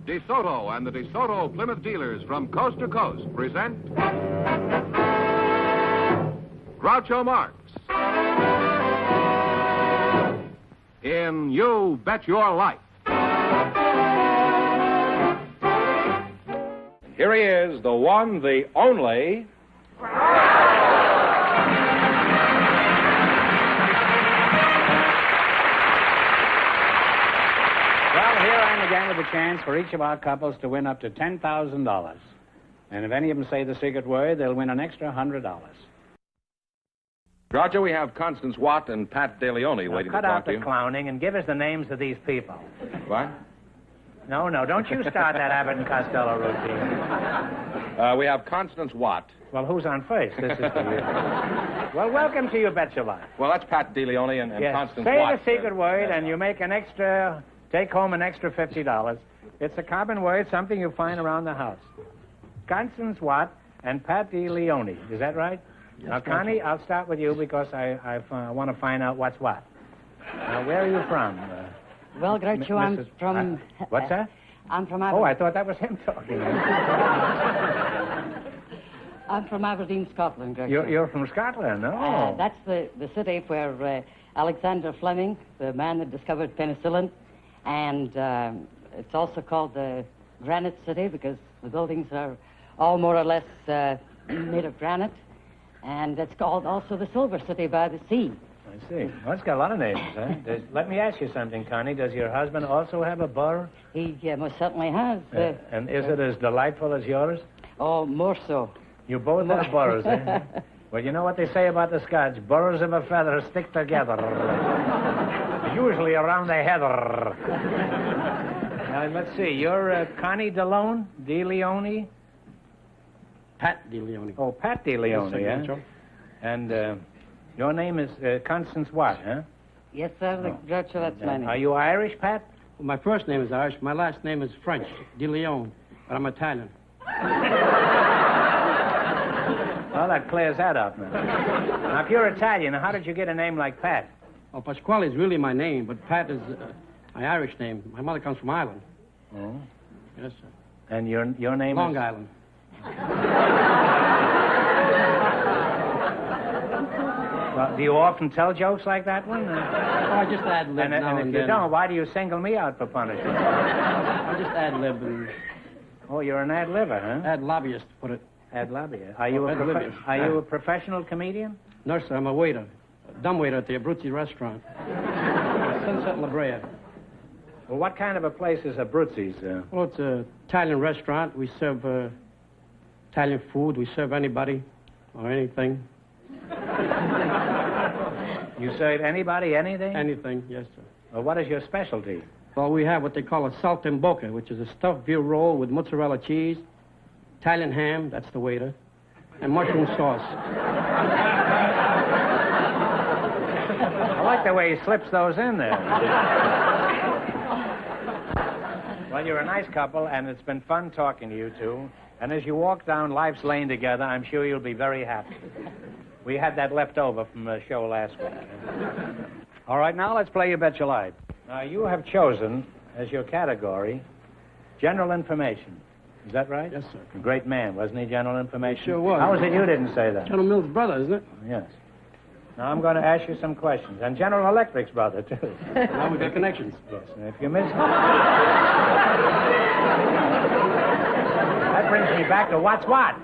DeSoto and the DeSoto Plymouth dealers from coast to coast present Groucho Marx in You Bet Your Life. Here he is, the one, the only... Well, here I am again with a chance for each of our couples to win up to $10,000. And if any of them say the secret word, they'll win an extra $100. Groucho, we have Constance Watt and Pat DeLeone waiting to Cut talk out to the you. clowning and give us the names of these people. What? No, don't you start that Abbott and Costello routine. We have Constance Watt. Well, who's on first? This is for you. Well, welcome to You Bet Your Life. Well, that's Pat DeLeone and Yes. Constance Say Watt. the secret word, and you make an extra... Take home an extra $50. It's a common word, something you find around the house. Constance Watt and Pat DeLeone. Is that right? Yes, now, Connie, I'll start with you because I want to find out what's what. Now, where are you from? Well, Groucho, I'm from... what's that? I'm from Oh, Aberdeen. I thought that was him talking. I'm from Aberdeen, Scotland, Groucho. You're from Scotland? Oh. That's the city where Alexander Fleming, the man that discovered penicillin, and it's also called the Granite City because the buildings are all more or less made of granite. And it's called also the Silver City by the Sea. I see. Well, it's got a lot of names, huh? Let me ask you something, Connie. Does your husband also have a burr? He most certainly has. And is it as delightful as yours? Oh, more so. You both have burrs, eh? Well, you know what they say about the Scotch? Burrs of a feather stick together. Usually around the heather. Now, let's see. You're Connie DeLeone? Pat DeLeone. Oh, Pat DeLeone, Yes, yeah? sir. And your name is Constance Watt, huh? Yes, sir, Groucho, that's my name. Are you Irish, Pat? Well, my first name is Irish. My last name is French, DeLeone, but I'm Italian. Well, that clears that up now. Now, if you're Italian, how did you get a name like Pat? Well, Pasquale is really my name, but Pat is my Irish name. My mother comes from Ireland. Oh? Yes, sir. And your name Long is... Island. Well, do you often tell jokes like that one? Oh, I just ad-lib now and and if you then. don't, why do you single me out for punishment? I just ad-lib and Oh, you're an ad-libber, huh? ad-lobbyist, put it. Ad-libber. Are you Ad-libber. are you a professional comedian? No, sir, I'm a waiter. A dumb waiter at the Abruzzi restaurant. Sunset La Brea. Well, what kind of a place is Abruzzi's? Well, it's an Italian restaurant. We serve Italian food. We serve anybody or anything. You serve anybody anything? Anything, yes, sir. Well, what is your specialty? Well, we have what they call a saltimbocca, which is a stuffed veal roll with mozzarella cheese, Italian ham, that's the waiter, and mushroom sauce. I like the way he slips those in there. Well, you're a nice couple, and it's been fun talking to you two. And as you walk down life's lane together, I'm sure you'll be very happy. We had that left over from the show last week. All right, now let's play You Bet Your Life. Now, you have chosen as your category general information. Is that right? Yes, sir. A great man, wasn't he, general information? He sure was. How was it you didn't say that? General Mills' brother, isn't it? Yes. Now, I'm going to ask you some questions. And General Electric's brother, too. Now we've got connections. Yes, and if you miss... That brings me back to what's what.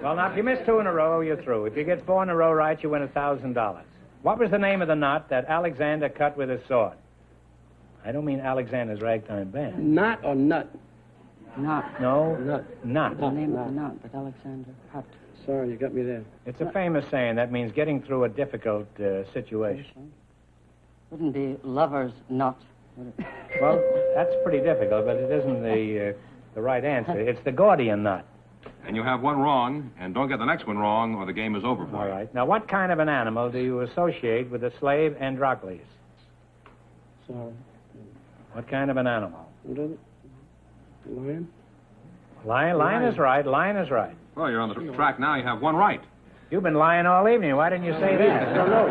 Well, now, if you miss 2 in a row, you're through. If you get 4 in a row right, you win $1,000. What was the name of the knot that Alexander cut with his sword? I don't mean Alexander's ragtime band. Knot or nut? Not. No? Nut. Knot. The name of the not, but Alexander Hutt. Sorry, you got me there. It's a famous saying. That means getting through a difficult situation. Wouldn't be lover's knot, would it? Well, that's pretty difficult, but it isn't the right answer. It's the Gordian knot. And you have one wrong, and don't get the next one wrong, or the game is over for All you. right. Now, what kind of an animal do you associate with the slave Androcles? Sorry. What kind of an animal? What is it? Lion? Lion is right. Lion is right. Well, you're on the track now. You have one right. You've been lying all evening. Why didn't you say that? I don't know.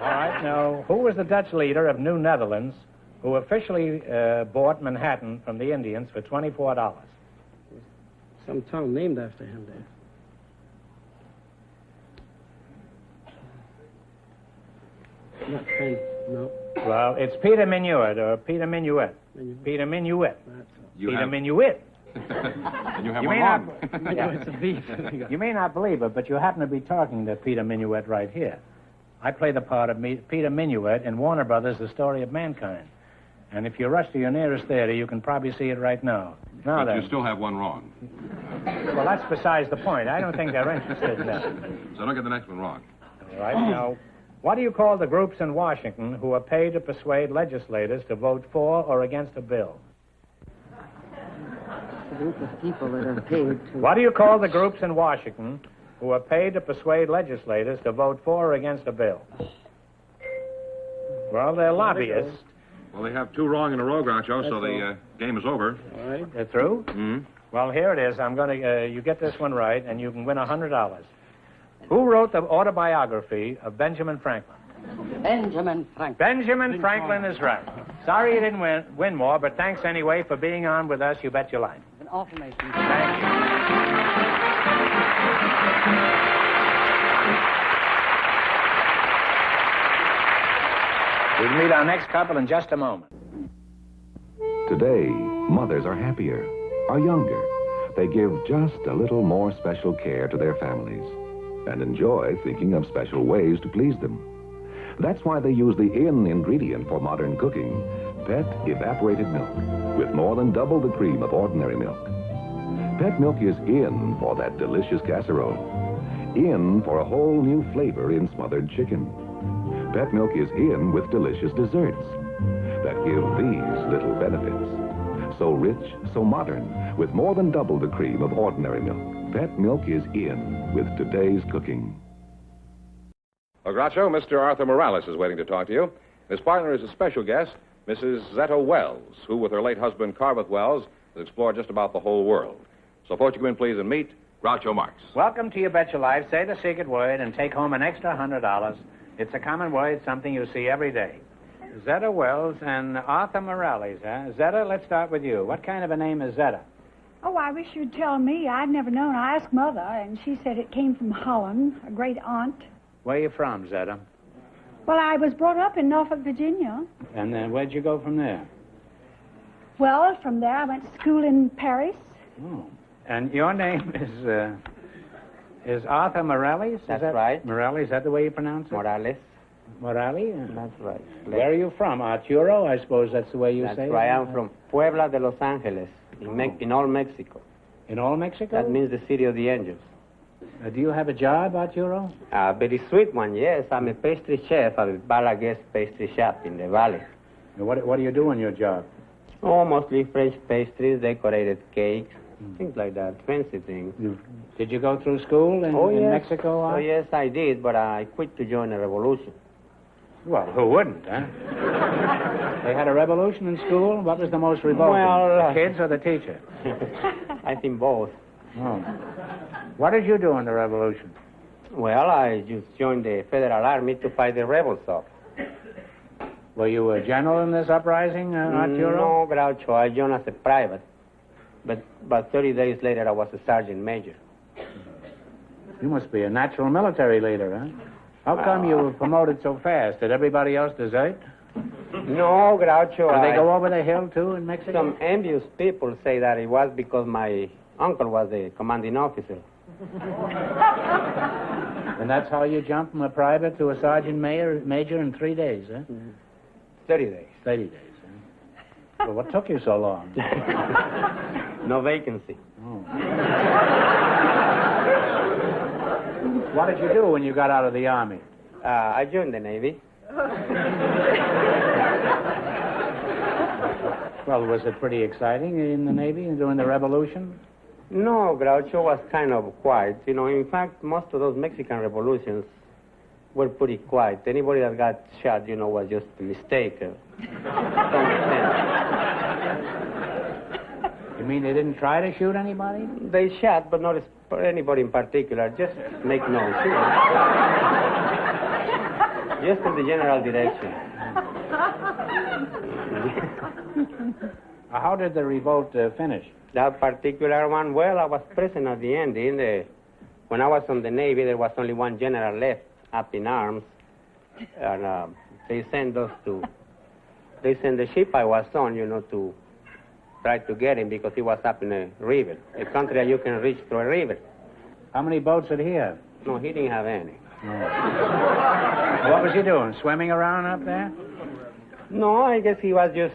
All right. Now, who was the Dutch leader of New Netherlands who officially bought Manhattan from the Indians for $24. Some town named after him there. Not Penn, no. Well, it's Peter Minuit, or Peter Minuet. Peter Minuit. Peter Minuit. And you have You one may wrong. Yeah. It's a beef. You may not believe it, but you happen to be talking to Peter Minuet right here. I play the part of Peter Minuet in Warner Brothers' The Story of Mankind. And if you rush to your nearest theater, you can probably see it right now. Now But then. you still have one wrong. Well, that's besides the point. I don't think they're interested in that. So don't get the next one wrong. All right, now, what do you call the groups in Washington who are paid to persuade legislators to vote for or against a bill? A group of people that are paid to... What do you call the groups in Washington who are paid to persuade legislators to vote for or against a bill? Well, they're lobbyists. Well, they have two wrong in a row, Groucho, so the game is over. All right. They're through? Mm-hmm. Well, here it is. I'm going to, you get this one right, and you can win $100. Who wrote the autobiography of Benjamin Franklin? Benjamin Franklin. Benjamin Franklin is right. Sorry you didn't win more, but thanks anyway for being on with us. You bet your life. An awful nation. Thank you. We'll meet our next couple in just a moment. Today, mothers are happier, are younger. They give just a little more special care to their families and enjoy thinking of special ways to please them. That's why they use the in ingredient for modern cooking, Pet evaporated milk, with more than double the cream of ordinary milk. Pet milk is in for that delicious casserole, in for a whole new flavor in smothered chicken. Pet milk is in with delicious desserts that give these little benefits. So rich, so modern, with more than double the cream of ordinary milk. Pet milk is in with today's cooking. Well, Groucho, Mr. Arthur Morales is waiting to talk to you. His partner is a special guest, Mrs. Zetta Wells, who, with her late husband, Carveth Wells, has explored just about the whole world. So, folks, you come in, please, and meet Groucho Marx. Welcome to You Bet Your Life. Say the secret word and take home an extra $100. It's a common word, something you see every day. Zetta Wells and Arthur Morales, huh? Zetta, let's start with you. What kind of a name is Zetta? Oh, I wish you'd tell me. I've never known. I asked Mother, and she said it came from Holland, a great aunt. Where are you from, Zetta? Well, I was brought up in Norfolk, Virginia. And then where'd you go from there? Well, from there I went to school in Paris. Oh. And your name is Arthur Morales? That's right. Morales, is that the way you pronounce it? Morales. Morales? That's right. Where are you from? Arturo, I suppose that's the way you That's say it? right. I'm from Puebla de Los Angeles, in all Mexico. In all Mexico? That means the city of the angels. Do you have a job, Arturo? A very sweet one, yes. I'm a pastry chef at a Balaguer's pastry shop in the valley. What do you do in your job? Oh, mostly French pastries, decorated cakes, things like that, fancy things. Did you go through school in yes. Mexico? Oh, yes, I did, but I quit to join a revolution. Well, who wouldn't, huh? They had a revolution in school? What was the most revolting? Well, the kids or the teacher? I think both. Oh. What did you do in the revolution? Well, I just joined the Federal Army to fight the rebels off. Were you a general in this uprising, Arturo? No, Groucho. I joined as a private. But about 30 days later, I was a sergeant major. You must be a natural military leader, huh? How come you were promoted so fast? Did everybody else desert? No, Groucho. Did they go over the hill, too, in Mexico? Some envious people say that it was because my uncle was the commanding officer. And that's how you jumped from a private to a sergeant major in 3 days, huh? 30 days. 30 days, huh? Well, what took you so long? No vacancy. Oh. What did you do when you got out of the Army? I joined the Navy. Well, was it pretty exciting in the Navy during the Revolution? No, Groucho was kind of quiet. You know, in fact, most of those Mexican revolutions were pretty quiet. Anybody that got shot, you know, was just a mistake. You mean they didn't try to shoot anybody? They shot, but not anybody in particular. Just make noise. You know. Just in the general direction. How did the revolt finish? That particular one, well, I was present at the end. When I was on the Navy, there was only one general left up in arms. And they sent the ship I was on, to try to get him because he was up in a river, a country that you can reach through a river. How many boats did he have? No, he didn't have any. No. What was he doing? Swimming around up there? No, I guess he was just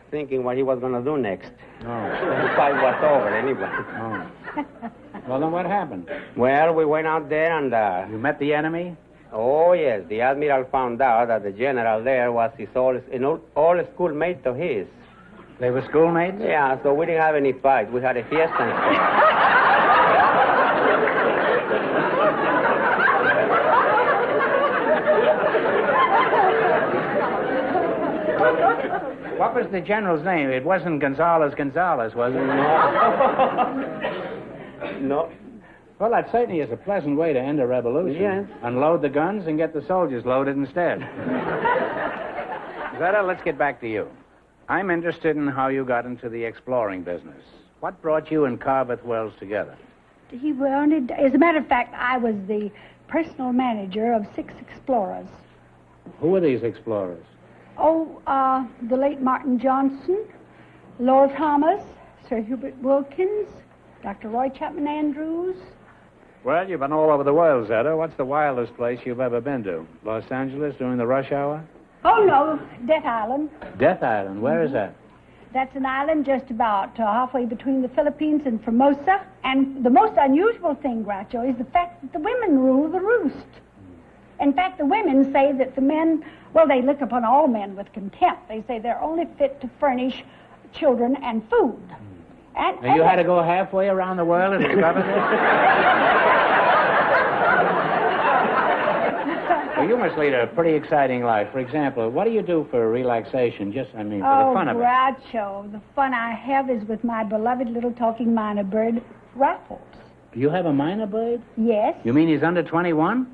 thinking what he was going to do next. Oh. The fight was over anyway. Oh. Well, then what happened? Well, we went out there and... You met the enemy? Oh, yes. The admiral found out that the general there was an old schoolmate of his. They were schoolmates? Yeah, so we didn't have any fight. We had a fiesta instead. What was the general's name? It wasn't Gonzales, was it? No. Well, that certainly is a pleasant way to end a revolution. Yes. Unload the guns and get the soldiers loaded instead. Zeta, let's get back to you. I'm interested in how you got into the exploring business. What brought you and Carveth Wells together? He wanted, as a matter of fact, I was the personal manager of 6 explorers. Who were these explorers? Oh, the late Martin Johnson, Lowell Thomas, Sir Hubert Wilkins, Dr. Roy Chapman Andrews. Well, you've been all over the world, Zeta. What's the wildest place you've ever been to? Los Angeles during the rush hour? Oh, no, Death Island. Death Island. Where is that? That's an island just about halfway between the Philippines and Formosa. And the most unusual thing, Groucho, is the fact that the women rule the roost. In fact, the women say that the men, well, they look upon all men with contempt. They say they're only fit to furnish children and food. And you had to go halfway around the world to discover this? Well, you must lead a pretty exciting life. For example, what do you do for relaxation? For the fun of it. Oh, Groucho, the fun I have is with my beloved little talking minor bird, Raffles. You have a minor bird? Yes. You mean he's under 21?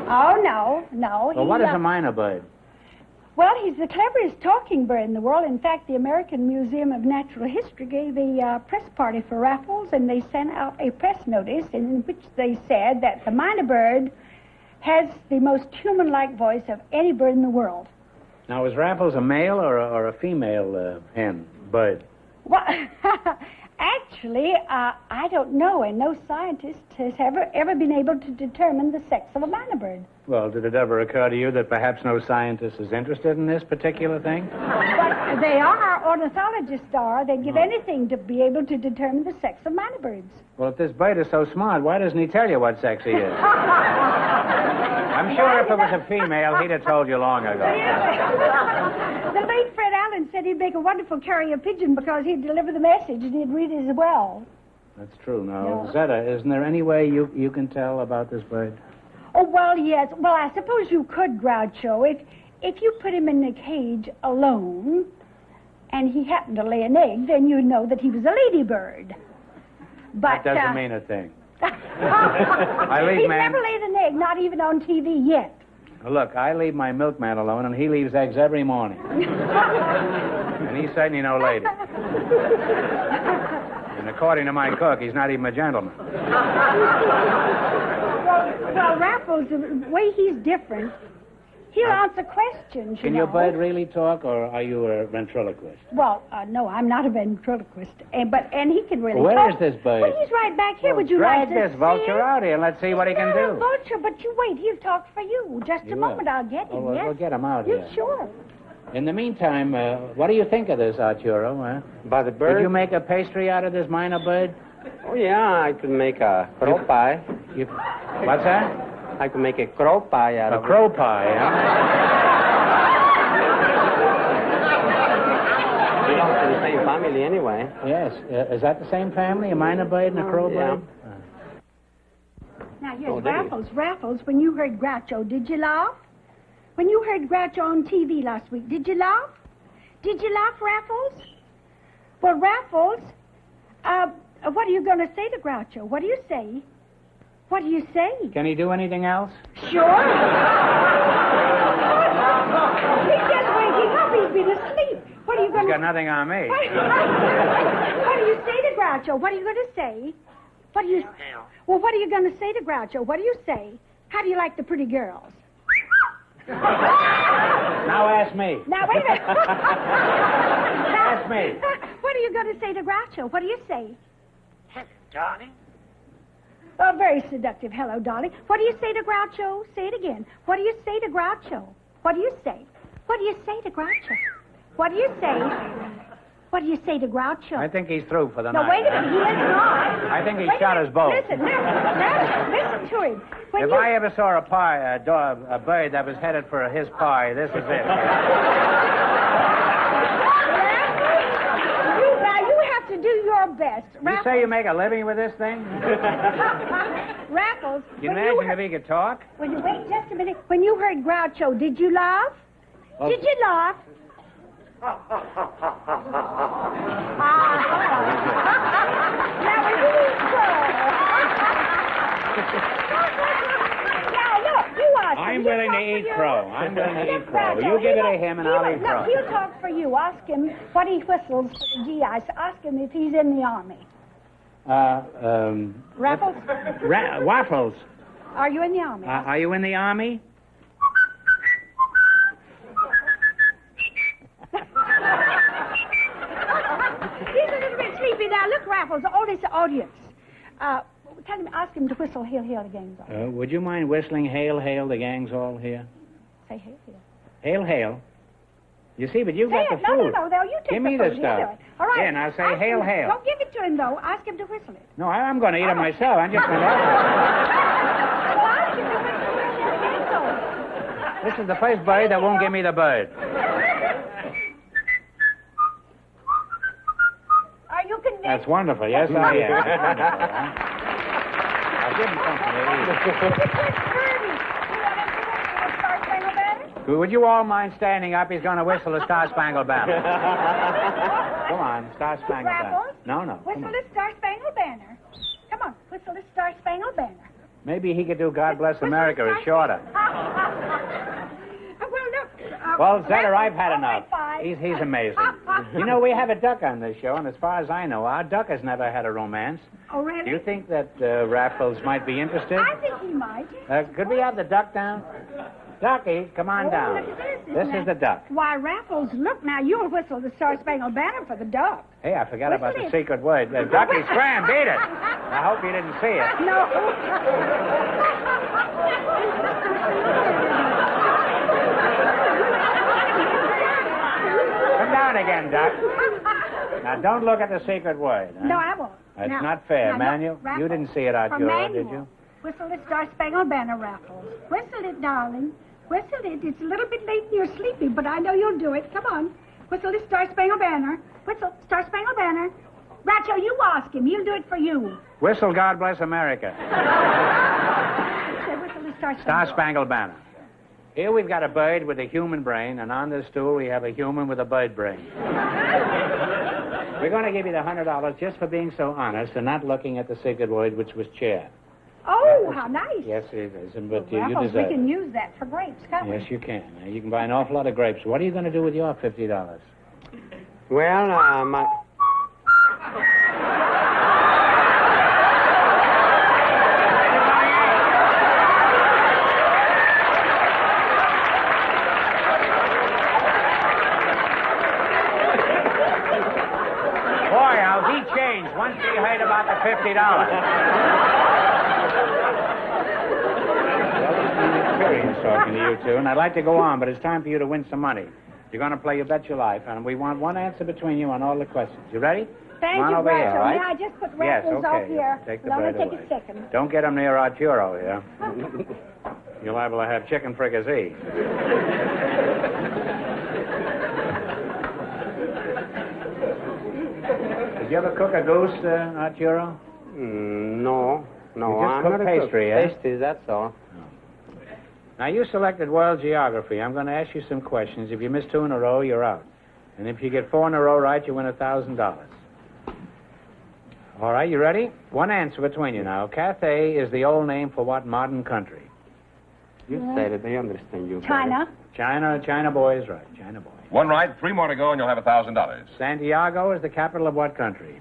Oh, no. Well, what is a minor bird? Well, he's the cleverest talking bird in the world. In fact, the American Museum of Natural History gave a press party for Raffles, and they sent out a press notice in which they said that the minor bird has the most human-like voice of any bird in the world. Now, is Raffles a male or a female bird? Well, actually, I don't know, and no scientist has ever been able to determine the sex of a minor bird. Well, did it ever occur to you that perhaps no scientist is interested in this particular thing? But they are, ornithologists are. They'd give anything to be able to determine the sex of minor birds. Well, if this bird is so smart, why doesn't he tell you what sex he is? I'm sure if it was a female, he'd have told you long ago. The late Fred Allen said he'd make a wonderful carrier pigeon because he'd deliver the message and he'd read it as well. That's true. Now, Zeta, isn't there any way you can tell about this bird? Oh, well, yes. Well, I suppose you could, Groucho. If you put him in a cage alone and he happened to lay an egg, then you'd know that he was a ladybird. But, that doesn't mean a thing. He's never laid an egg, not even on TV yet. Look, I leave my milkman alone, and he leaves eggs every morning. And he's certainly no lady. And according to my cook, he's not even a gentleman. Well, Raffles, the way he's different, he'll answer questions, Can your bird really talk, or are you a ventriloquist? Well, no, I'm not a ventriloquist. And he can really Where talk. is this bird? Well, he's right back here. Would you like to drag this vulture out here and let's see what he can do. He's not a vulture, but you wait. He'll talk for you. Just a moment, I'll get him, yes? We'll get him out You here. sure? In the meantime, what do you think of this, Arturo? By the bird? Did you make a pastry out of this minor bird? Oh, yeah, I could make a crow pie. What's that? I could make a crow pie out of A crow pie, Belongs to the same family anyway. Yes. Is that the same family, a minor bird and a crow bird? Now, here's Raffles, when you heard Groucho, did you laugh? When you heard Groucho on TV last week, did you laugh? Did you laugh, Raffles? Well, Raffles, what are you going to say to Groucho? What do you say? What do you say? Can he do anything else? Sure. He's just waking up. He's been asleep. What are you going He's to... got nothing on me. What do you say to Groucho? What are you going to say? What do you... Well, what are you going to say to Groucho? What do you say? How do you like the pretty girls? Now ask me. Now, wait a minute. Ask me. What are you going to say to Groucho? What do you say? Hello, darling. Oh, very seductive. Hello, darling. What do you say to Groucho? Say it again. What do you say to Groucho? What do you say? What do you say to Groucho? What do you say? What do you say to Groucho? I think he's through for the No, night. wait a minute. He is not. I think he Wait a shot minute. us both. Listen to him. When If you... I ever saw a bird that was headed for his pie, this is it. Now, you have to do your best. You say you make a living with this thing? Raffles. You imagine if he could talk? When you wait just a minute. When you heard Groucho, did you laugh? Well, Did you laugh? Now, when you Now, look, you ask him. I'm He'll willing to talk for eat you. crow. I'm willing to eat crow. Groucho, You give it to he him and will- I'll eat no, crow. he'll talk for you. Ask him what he whistles for the GIs. Ask him if he's in the army. Raffles, Waffles. are you in the army? Are you in the army? He's a little bit sleepy now. Look, Raffles, all this audience. Tell him, ask him to whistle Hail, Hail, the Gang's All. Would you mind whistling Hail, Hail, the gang's all here? Say Hail, Hail. Hail, Hail. You see, but you've Say got it. the food. No, you take Give me the the food. stuff. He'll do it. All right. Yeah, now say Ask Hail, him- Hail. Don't give it to him, though. Ask him to whistle it. No, I'm going to eat it myself. I'm just going to Well, ask him to whistle Hail, Hail, the Gang's All. This is the first bird that won't give me the bird. Are you convinced? That's wonderful. Yes, I am. That's wonderful, huh? I'll give him something to eat. Would you all mind standing up? He's going to whistle the Star Spangled Banner. Come on, Star Spangled Banner. Raffles? No. Come Whistle on. the Star Spangled Banner. Come on, whistle the Star Spangled Banner. Maybe he could do God Bless Whistle America. the It's Star shorter. Well, look. Well, Zetter, Raffles, I've had all enough. right, fine. He's amazing. You know, we have a duck on this show, and as far as I know, our duck has never had a romance. Oh, really? Do you think that Raffles might be interested? I think he might. Could we have the duck down? Ducky, come on Oh, down. look at this. This is the duck. Why, Raffles, look now, you'll whistle the Star Spangled Banner for the duck. Hey, I forgot about the Whistle it. secret word. Ducky, scram, beat it. I hope you didn't see it. No. Come down again, duck. Now, don't look at the secret word. Huh? No, I won't. That's Now- not fair, now, Manuel. look, Raffles, You didn't see it, for Arturo, Manuel, did you? Whistle the Star Spangled Banner, Raffles. Whistle it, darling. Whistle it. It's a little bit late and you're sleepy, but I know you'll do it. Come on. Whistle the Star Spangled Banner. Whistle Star Spangled Banner. Racho, you ask him. He'll do it for you. Whistle God Bless America. Say, whistle the Star Star Spangled Spangled Banner. Here we've got a bird with a human brain, and on this stool we have a human with a bird brain. We're going to give you the $100 just for being so honest and not looking at the secret word, which was chair. Oh, how nice. Yes, it is, but you Raffles, deserve we it. can use that for grapes, can't we? Yes, you can. You can buy an awful lot of grapes. What are you going to do with your $50? Well, my... Boy, how he changed once he heard about the $50. Well, it's been an experience talking to you two, and I'd like to go on, but it's time for you to win some money. You're going to play You Bet Your Life, and we want one answer between you on all the questions. You ready? Thank Come on you, over here, Racho. all right? Now, I just put Yes, Raffles okay. off here. Take the Let me bird take away. a second. Don't get him near Arturo here. You're liable to have chicken fricassee. Did you ever cook a goose, Arturo? No. You just I'm cook not a pastry, cook. eh? Pastry, that's all. Now, you selected world geography. I'm going to ask you some questions. If you miss 2 in a row, you're out. And if you get 4 in a row right, you win $1,000. All right, you ready? One answer between you now. Cathay is the old name for what modern country? You said it. I understand you. China. China boy is right. China boy. One right, 3 more to go, and you'll have $1,000. Santiago is the capital of what country?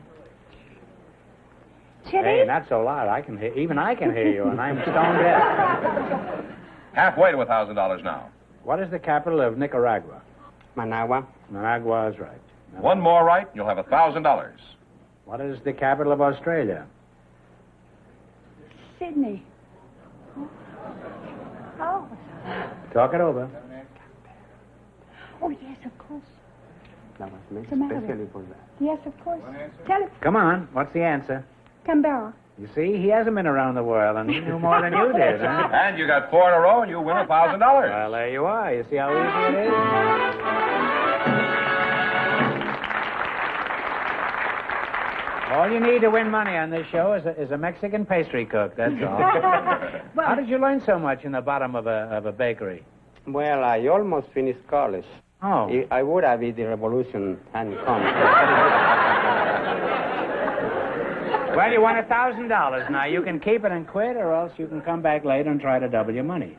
Chile? Hey, not so loud. Even I can hear you, and I'm stone deaf. Halfway to $1,000 now. What is the capital of Nicaragua? Managua. Managua is right. One more right, and you'll have $1,000. What is the capital of Australia? Sydney. Oh. Talk it over. Oh, yes, of course. That was made What's the matter? especially for that. Yes, of course. Tell it. Come on. What's the answer? Canberra. You see, he hasn't been around the world, and he knew more than you did, huh? And you got 4 in a row, and you win $1,000. Well, there you are. You see how easy it is? All you need to win money on this show is a Mexican pastry cook, that's all. Well, How did you learn so much in the bottom of a bakery? Well, I almost finished college. Oh. I would have if the revolution hadn't come. Well, you won $1,000. Now, you can keep it and quit, or else you can come back later and try to double your money.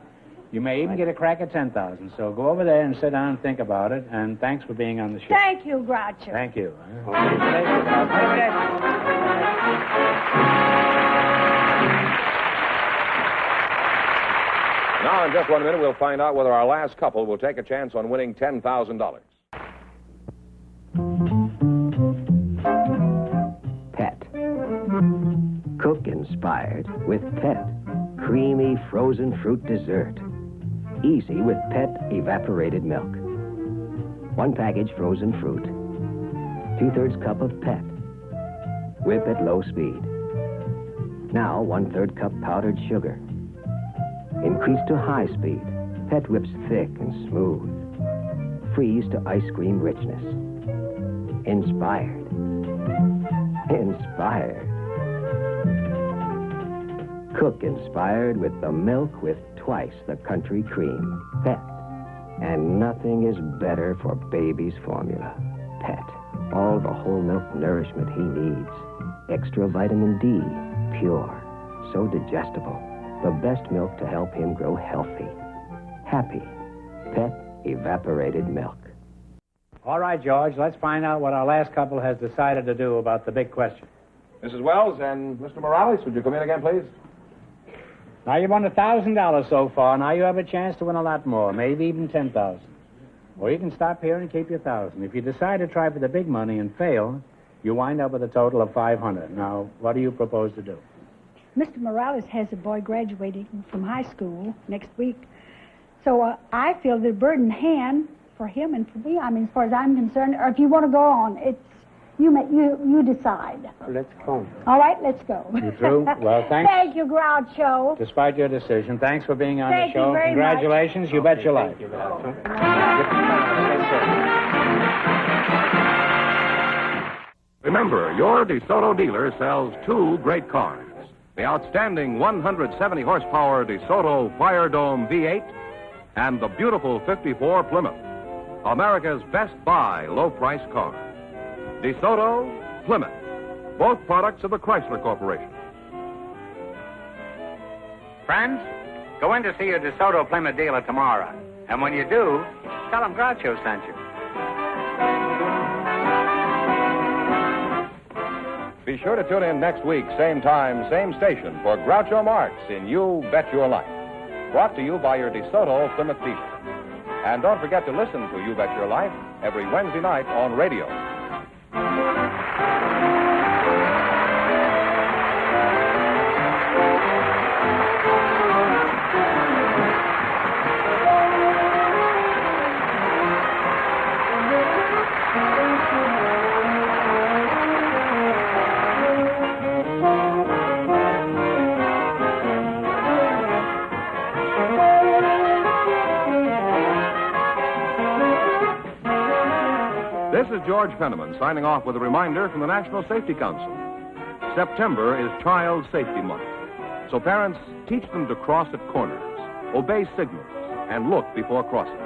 You may even get a crack at $10,000. So go over there and sit down and think about it, and thanks for being on the show. thank you, Groucho. Thank you. Now, in just 1 minute, we'll find out whether our last couple will take a chance on winning $10,000. Pet. Cook inspired with Pet. Creamy frozen fruit dessert. Easy with Pet evaporated milk. 1 package frozen fruit. 2/3 cup of Pet. Whip at low speed. Now 1/3 cup powdered sugar. Increase to high speed. Pet whips thick and smooth. Freeze to ice cream richness. Inspired. Inspired. Cook inspired with the milk with twice the country cream. Pet. And nothing is better for baby's formula. Pet. All the whole milk nourishment he needs. Extra vitamin D. Pure. So digestible. The best milk to help him grow healthy. Happy. Pet evaporated milk. All right, George, let's find out what our last couple has decided to do about the big question. Mrs. Wells and Mr. Morales, would you come in again, please? Now, you've won $1,000 so far. Now you have a chance to win a lot more, maybe even $10,000. Or you can stop here and keep your $1,000. If you decide to try for the big money and fail, you wind up with a total of $500. Now, what do you propose to do? Mr. Morales has a boy graduating from high school next week. So I feel the burden hand for him and for me. I mean, as far as I'm concerned, or if you want to go on, it's you decide. Let's go. All right, let's go. You through? Well, thanks. Thank you, Groucho. Despite your decision, thanks for being on Thank the you show. very Congratulations, much. you bet your life. Remember, your DeSoto dealer sells 2 great cars. The outstanding 170 horsepower DeSoto Fire Dome V8 and the beautiful 54 Plymouth. America's best buy low-price car. DeSoto, Plymouth. Both products of the Chrysler Corporation. Friends, go in to see your DeSoto Plymouth dealer tomorrow. And when you do, tell him Groucho sent you. Be sure to tune in next week, same time, same station, for Groucho Marx in You Bet Your Life. Brought to you by your DeSoto Plymouth dealer. And don't forget to listen to You Bet Your Life every Wednesday night on radio. This is George Penniman signing off with a reminder from the National Safety Council. September is Child Safety Month. So parents, teach them to cross at corners, obey signals, and look before crossing.